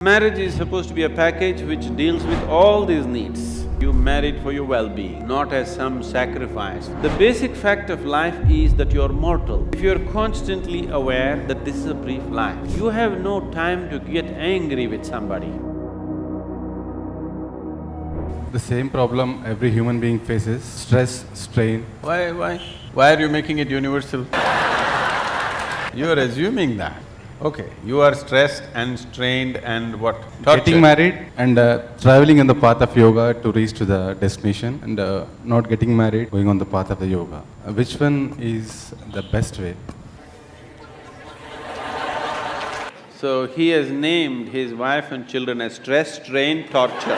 Marriage is supposed to be a package which deals with all these needs. You married for your well-being, not as some sacrifice. The basic fact of life is that you're mortal. If you're constantly aware that this is a brief life, you have no time to get angry with somebody. The same problem every human being faces, stress, strain. Why are you making it universal? You're assuming that. Okay, you are stressed and strained and what? Tortured. Getting married and traveling on the path of yoga to reach to the destination, and not getting married, going on the path of the yoga. Which one is the best way? So he has named his wife and children as stress, strain, torture.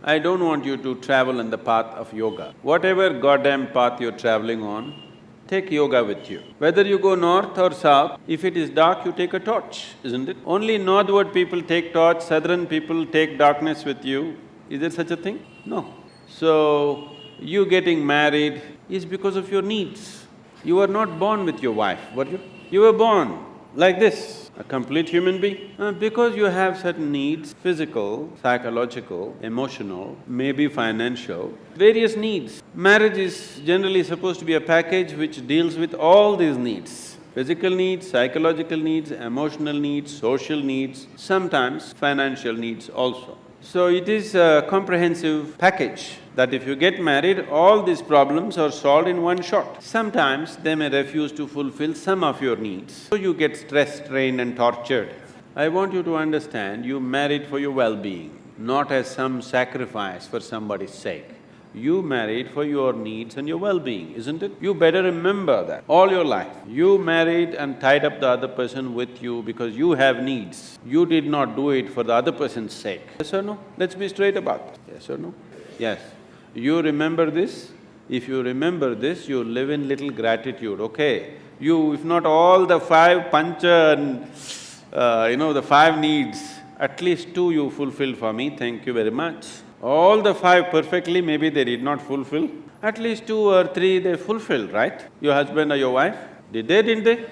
I don't want you to travel on the path of yoga. Whatever goddamn path you're traveling on, take yoga with you. Whether you go north or south, if it is dark, you take a torch, isn't it? Only northward people take torch, southern people take darkness with you. Is there such a thing? No. So, you getting married is because of your needs. You were not born with your wife, were you? You were born like this, a complete human being. Because you have certain needs, physical, psychological, emotional, maybe financial, various needs. Marriage is generally supposed to be a package which deals with all these needs. Physical needs, psychological needs, emotional needs, social needs, sometimes financial needs also. So it is a comprehensive package that if you get married, all these problems are solved in one shot. Sometimes they may refuse to fulfill some of your needs, so you get stressed, strained and tortured. I want you to understand, you married for your well-being, not as some sacrifice for somebody's sake. You married for your needs and your well-being, isn't it? You better remember that all your life. You married and tied up the other person with you because you have needs. You did not do it for the other person's sake. Yes or no? Let's be straight about it. Yes or no? Yes. You remember this? If you remember this, you live in little gratitude, okay? You… if not all the five pancha and the five needs, at least two you fulfilled for me, thank you very much. All the five perfectly, maybe they did not fulfill. At least two or three they fulfilled, right? Your husband or your wife? Did they, didn't they?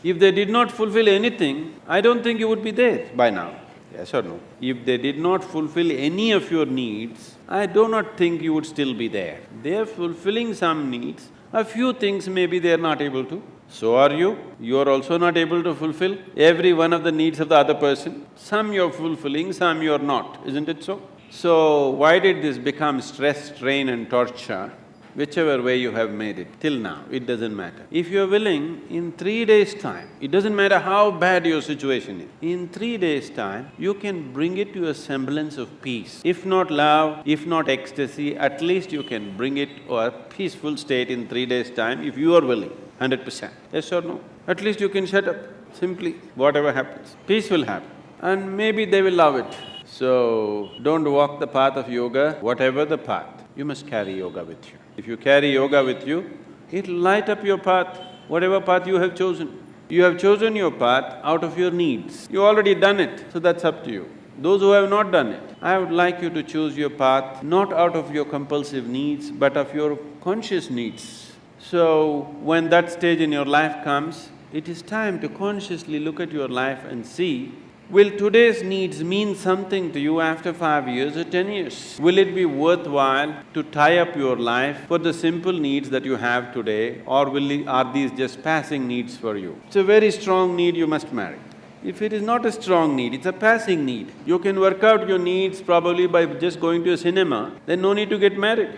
If they did not fulfill anything, I don't think you would be there by now. Yes or no? If they did not fulfill any of your needs, I do not think you would still be there. They are fulfilling some needs, a few things maybe they are not able to. So are you. You are also not able to fulfill every one of the needs of the other person. Some you're fulfilling, some you're not, isn't it so? So, why did this become stress, strain and torture? Whichever way you have made it, till now, it doesn't matter. If you're willing, in 3 days' time, it doesn't matter how bad your situation is, in 3 days' time, you can bring it to a semblance of peace. If not love, if not ecstasy, at least you can bring it to a peaceful state in 3 days' time if you are willing, 100%. Yes or no? At least you can shut up, simply, whatever happens. Peace will happen and maybe they will love it. So, don't walk the path of yoga, whatever the path, you must carry yoga with you. If you carry yoga with you, it'll light up your path, whatever path you have chosen. You have chosen your path out of your needs. You already done it, so that's up to you. Those who have not done it, I would like you to choose your path not out of your compulsive needs, but of your conscious needs. So, when that stage in your life comes, it is time to consciously look at your life and see, will today's needs mean something to you after 5 years or 10 years? Will it be worthwhile to tie up your life for the simple needs that you have today, or are these just passing needs for you? It's a very strong need, you must marry. If it is not a strong need, it's a passing need. You can work out your needs probably by just going to a cinema, then no need to get married,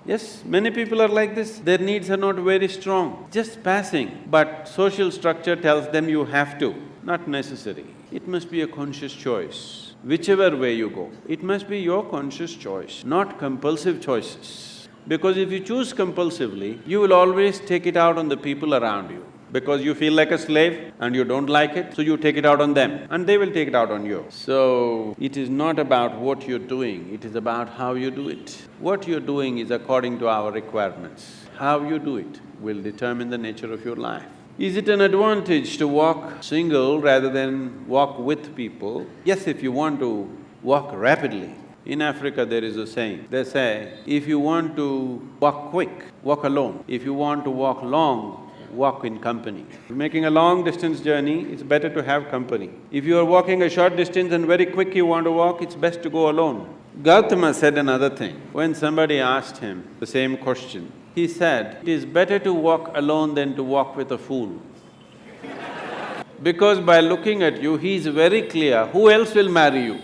Yes, many people are like this, their needs are not very strong, just passing. But social structure tells them you have to, not necessary. It must be a conscious choice. Whichever way you go, it must be your conscious choice, not compulsive choices. Because if you choose compulsively, you will always take it out on the people around you. Because you feel like a slave and you don't like it, so you take it out on them and they will take it out on you. So, it is not about what you're doing, it is about how you do it. What you're doing is according to our requirements. How you do it will determine the nature of your life. Is it an advantage to walk single rather than walk with people? Yes, if you want to walk rapidly. In Africa there is a saying, they say, if you want to walk quick, walk alone. If you want to walk long, walk in company. If you're making a long distance journey, it's better to have company. If you are walking a short distance and very quick you want to walk, it's best to go alone. Gautama said another thing. When somebody asked him the same question, he said, "It is better to walk alone than to walk with a fool." Because by looking at you, he is very clear, who else will marry you?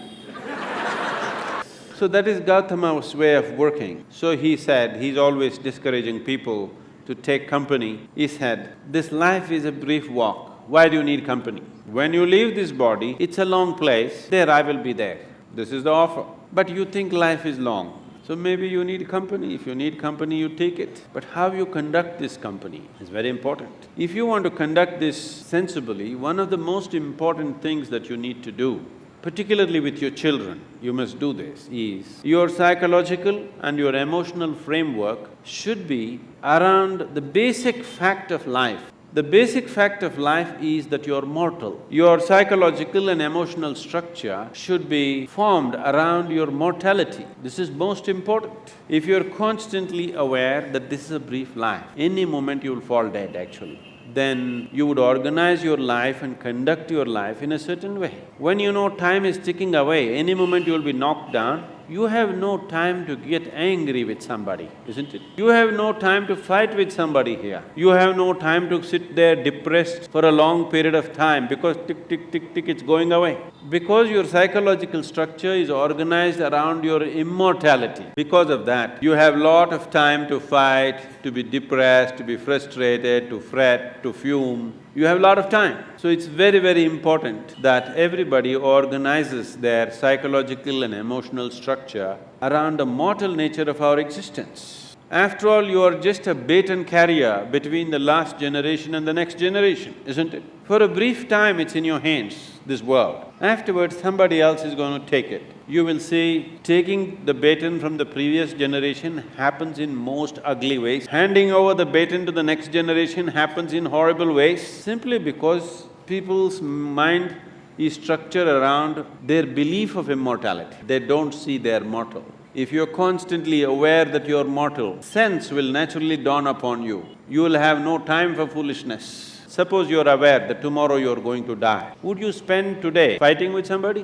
So that is Gautama's way of working. So he said, he's always discouraging people to take company. He said, "This life is a brief walk. Why do you need company? When you leave this body, it's a long place, there I will be there. This is the offer. But you think life is long, so maybe you need company. If you need company, you take it. But how you conduct this company is very important. If you want to conduct this sensibly, one of the most important things that you need to do, particularly with your children, you must do this, is your psychological and your emotional framework should be around the basic fact of life. The basic fact of life is that you're mortal. Your psychological and emotional structure should be formed around your mortality. This is most important. If you're constantly aware that this is a brief life, any moment you'll fall dead actually, then you would organize your life and conduct your life in a certain way. When you know time is ticking away, any moment you'll be knocked down, you have no time to get angry with somebody, isn't it? You have no time to fight with somebody here. You have no time to sit there depressed for a long period of time because tick, tick, tick, tick, it's going away. Because your psychological structure is organized around your immortality, because of that, you have lot of time to fight, to be depressed, to be frustrated, to fret, to fume. You have a lot of time. So it's very, very important that everybody organizes their psychological and emotional structure around the mortal nature of our existence. After all, you are just a baton carrier between the last generation and the next generation, isn't it? For a brief time, it's in your hands, this world. Afterwards, somebody else is going to take it. You will see, taking the baton from the previous generation happens in most ugly ways. Handing over the baton to the next generation happens in horrible ways, simply because people's mind is structured around their belief of immortality. They don't see they're mortal. If you're constantly aware that you're mortal, sense will naturally dawn upon you. You will have no time for foolishness. Suppose you're aware that tomorrow you're going to die. Would you spend today fighting with somebody?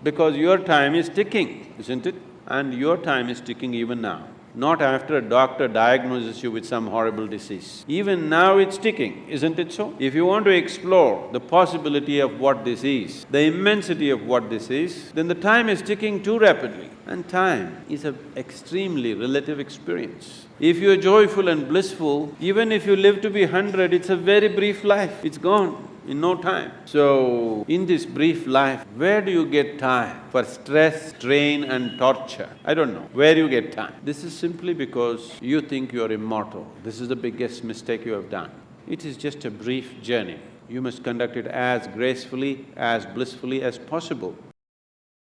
Because your time is ticking, isn't it? And your time is ticking even now. Not after a doctor diagnoses you with some horrible disease. Even now it's ticking, isn't it so? If you want to explore the possibility of what this is, the immensity of what this is, then the time is ticking too rapidly. And time is an extremely relative experience. If you're joyful and blissful, even if you live to be 100, it's a very brief life, it's gone in no time. So, in this brief life, where do you get time for stress, strain and torture? I don't know. Where you get time? This is simply because you think you're immortal. This is the biggest mistake you have done. It is just a brief journey. You must conduct it as gracefully, as blissfully as possible.